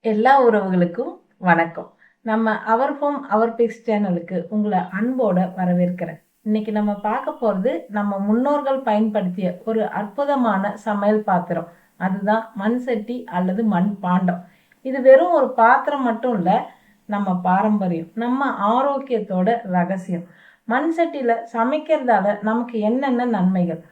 எல்லா உறவுகளுக்கும் வணக்கம். நம்ம அவர் ஹோம் அவர் பிக்ஸ் சேனலுக்கு உங்களை அன்போட வரவேற்கிறேன். இன்னைக்கு நம்ம பார்க்க போறது நம்ம முன்னோர்கள் பயன்படுத்திய ஒரு அற்புதமான சமையல் பாத்திரம். அதுதான் மண் சட்டி அல்லது மண் பாண்டம். இது வெறும் ஒரு பாத்திரம் மட்டும் இல்ல, நம்ம பாரம்பரியம், நம்ம ஆரோக்கியத்தோட ரகசியம். மண் சட்டியில சமைக்கிறதால நமக்கு என்னென்ன நன்மைகள்?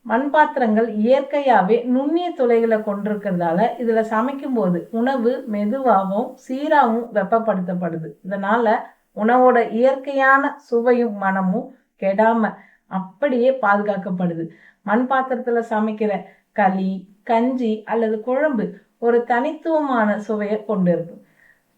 மண் பாத்திரங்கள் இயற்கையாவே நுண்ணிய துளைகளை கொண்டிருக்கிறதால இதுல சமைக்கும் போது உணவு மெதுவாகவும் சீராகவும் வெப்பப்படுத்தப்படுது. இதனால உணவோட இயற்கையான சுவையும் மனமும் கெடாம அப்படியே பாதுகாக்கப்படுது. மண் பாத்திரத்துல சமைக்கிற களி, கஞ்சி அல்லது குழம்பு ஒரு தனித்துவமான சுவையை கொண்டிருக்கும்.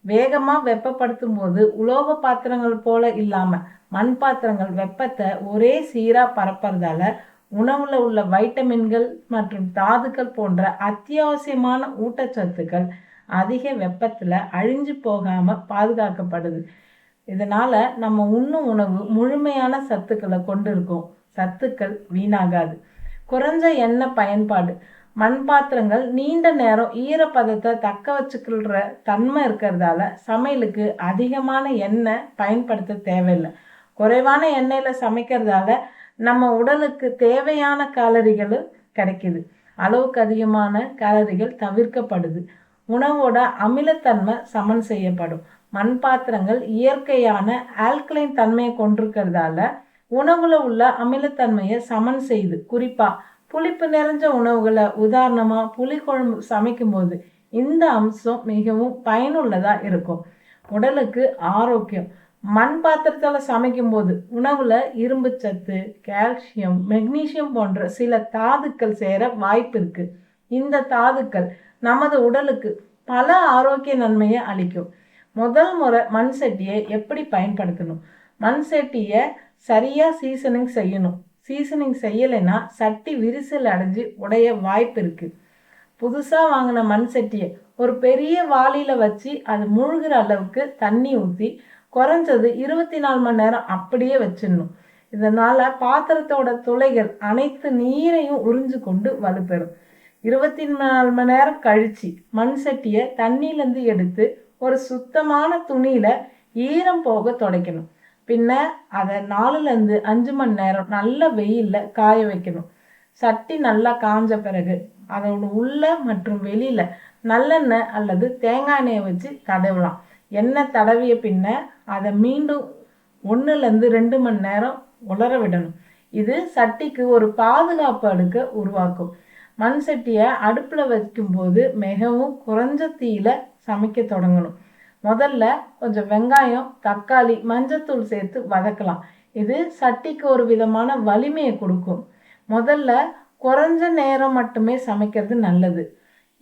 வேகமா வெப்பப்படுத்தும் போது உலோக பாத்திரங்கள் போல இல்லாம மண் பாத்திரங்கள் வெப்பத்தை ஒரே சீரா பரப்புறதால உணவுல உள்ள வைட்டமின்கள் மற்றும் தாதுக்கள் போன்ற அத்தியாவசியமான ஊட்டச்சத்துக்கள் அதிக வெப்பத்துல அழிஞ்சு போகாம பாதுகாக்கப்படுது. இதனால நம்ம உண்ணும் உணவு முழுமையான சத்துக்களை கொண்டிருக்கும். சத்துக்கள் வீணாகாது. குறைஞ்ச எண்ணெய் பயன்பாடு. மண் பாத்திரங்கள் நீண்ட நேரம் ஈரப்பதத்தை தக்க வச்சுக்கிற தன்மை இருக்கிறதால சமையலுக்கு அதிகமான எண்ணெய் பயன்படுத்த தேவையில்லை. குறைவான எண்ணெயில சமைக்கிறதால நம்ம உடலுக்கு தேவையான காலரிகளும் கிடைக்குது. அளவுக்கு அதிகமான காலரிகள் தவிர்க்கப்படுது. உணவோட அமிலத்தன்மை சமன் செய்யப்படும். மண் பாத்திரங்கள் இயற்கையான ஆல்கலைன் தன்மையை கொண்டிருக்கிறதால உணவுல உள்ள அமிலத்தன்மையை சமன் செய்து, குறிப்பா புளிப்பு நிறைஞ்ச உணவுகளை, உதாரணமா புளிக்குழம்பு சமைக்கும் போது இந்த அம்சம் மிகவும் பயனுள்ளதா இருக்கும். உடலுக்கு ஆரோக்கியம். மண் பாத்திரத்துல சமைக்கும் போது உணவுல இரும்பு சத்து, கால்சியம், மெக்னீசியம் போன்ற சில தாதுக்கள் சேர வாய்ப்பு இருக்கு. இந்த தாதுக்கள் நமது உடலுக்கு பல ஆரோக்கிய நன்மையை அளிக்கும். முதல் முறை மண் சட்டியை எப்படி பயன்படுத்தணும்? மண் சட்டியை சரியா சீசனிங் செய்யணும். சீசனிங் செய்யலைன்னா சட்டி விரிசல் அடைஞ்சு உடைய வாய்ப்பு இருக்கு. புதுசா வாங்கின மண் சட்டியை ஒரு பெரிய வாளியில வச்சு அது மூழ்கிற அளவுக்கு தண்ணி ஊற்றி குறைஞ்சது 24 மணி நேரம் அப்படியே வச்சிடணும். இதனால பாத்திரத்தோட துளைகள் அனைத்து நீரையும் உறிஞ்சு கொண்டு வலுப்பெறும். 24 மணி நேரம் கழிச்சு மண் சட்டியை தண்ணியிலேருந்து எடுத்து ஒரு சுத்தமான துணியில ஈரம் போக துடைக்கணும். பின்ன அதை 4-5 மணி நேரம் நல்ல வெயில்ல காய வைக்கணும். சட்டி நல்லா காஞ்ச பிறகு அதோட உள்ள மற்றும் வெளியில நல்லெண்ணெய் அல்லது தேங்காய் எண்ணெயை வச்சு தடவலாம். எண்ணெய் தடவிய பின்ன அதை மீண்டும் 1-2 மணி நேரம் உலர விடணும். இது சட்டிக்கு ஒரு பாதுகாப்பு அடுக்க உருவாக்கும். மண் சட்டியை அடுப்புல வைக்கும்போது மிகவும் குறைஞ்ச தீயில சமைக்க தொடங்கணும். முதல்ல கொஞ்சம் வெங்காயம், தக்காளி, மஞ்சத்தூள் சேர்த்து வதக்கலாம். இது சட்டிக்கு ஒரு விதமான வலிமையை கொடுக்கும். முதல்ல குறைஞ்ச நேரம் மட்டுமே சமைக்கிறது நல்லது.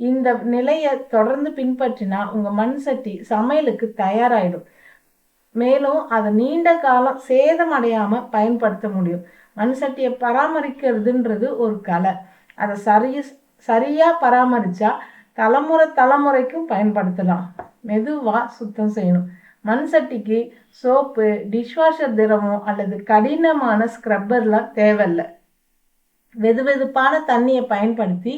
இந்த நிலையை தொடர்ந்து பின்பற்றினா உங்க மண் சட்டி சமையலுக்கு தயாராயிடும். மேலும் அதை நீண்ட காலம் சேதம் அடையாம பயன்படுத்த முடியும். மண் சட்டியை பராமரிக்கிறதுன்றது ஒரு கலை. அதை சரியா பராமரிச்சா தலைமுறைக்கும் பயன்படுத்தலாம். மெதுவா சுத்தம் செய்யணும். மண் சட்டிக்கு சோப்பு, டிஷ்வாஷர் திரவம் அல்லது கடினமான ஸ்க்ரப்பர்லாம் தேவையில்லை. வெதுவெதுப்பான தண்ணியை பயன்படுத்தி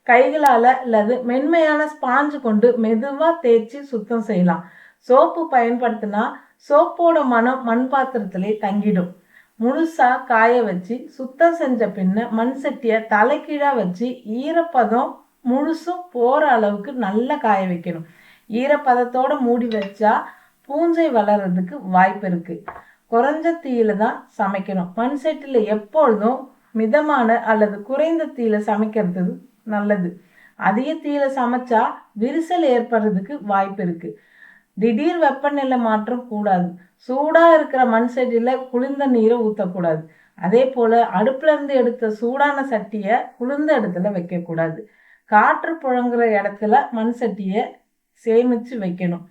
கைகளால அல்லது மென்மையான ஸ்பாஞ்சு கொண்டு மெதுவா தேய்ச்சி சுத்தம் செய்யலாம். சோப்பு பயன்படுத்தினா சோப்போட மனம் மண் பாத்திரத்திலே தங்கிடும். முழுசா காய வச்சு சுத்தம் செஞ்ச பின்ன மண் சட்டியை தலைகீழா வச்சு ஈரப்பதம் முழுசும் போற அளவுக்கு நல்லா காய வைக்கணும். ஈரப்பதத்தோட மூடி வச்சா பூஞ்சை வளர்றதுக்கு வாய்ப்பு இருக்கு. குறைஞ்ச தீயில தான் சமைக்கணும். மண் சட்டியில எப்பொழுதும் மிதமான அல்லது குறைந்த தீயில சமைக்கிறது நல்லது. அதிக தீயில சமைச்சா விரிசல் ஏற்படுறதுக்கு வாய்ப்பு இருக்கு. திடீர் வெப்பநிலை மாற்றம் கூடாது. சூடா இருக்கிற மண் சட்டியில குளிர்ந்த நீரை ஊற்றக்கூடாது. அதே போல அடுப்புல இருந்து எடுத்த சூடான சட்டியை குளிர்ந்த இடத்துல வைக்க கூடாது. காற்று புழங்குற இடத்துல மண் சட்டியை சேமிச்சு வைக்கணும்.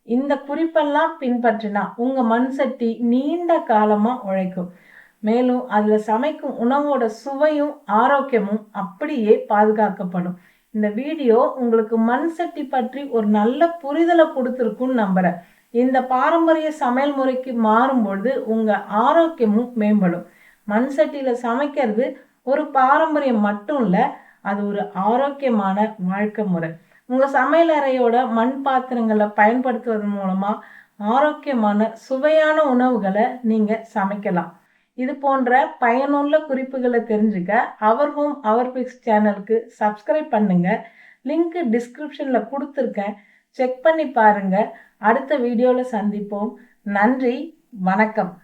இந்த குறிப்பெல்லாம் பின்பற்றினா உங்க மண் சட்டி நீண்ட காலமா உழைக்கும். மேலும் அதுல சமைக்கும் உணவோட சுவையும் ஆரோக்கியமும் அப்படியே பாதுகாக்கப்படும். இந்த வீடியோ உங்களுக்கு மண் சட்டி பற்றி ஒரு நல்ல புரிதலை கொடுத்துருக்குன்னு நம்புறேன். இந்த பாரம்பரிய சமையல் முறைக்கு மாறும்பொழுது உங்க ஆரோக்கியமும் மேம்படும். மண் சட்டியில சமைக்கிறது ஒரு பாரம்பரியம் மட்டும் இல்ல, அது ஒரு ஆரோக்கியமான வாழ்க்கை முறை. உங்க சமையல் அறையோட மண் பாத்திரங்களை பயன்படுத்துவதன் மூலமா ஆரோக்கியமான சுவையான உணவுகளை நீங்க சமைக்கலாம். இது போன்ற பயனுள்ள குறிப்புகளை தெரிஞ்சுக்க அவர் ஹோம் அவர் பிக்ஸ் சேனலுக்கு சப்ஸ்கிரைப் பண்ணுங்க. லிங்க் டிஸ்கிரிப்ஷன்ல கொடுத்துருக்கேன். செக் பண்ணி பாருங்க. அடுத்த வீடியோல சந்திப்போம். நன்றி, வணக்கம்.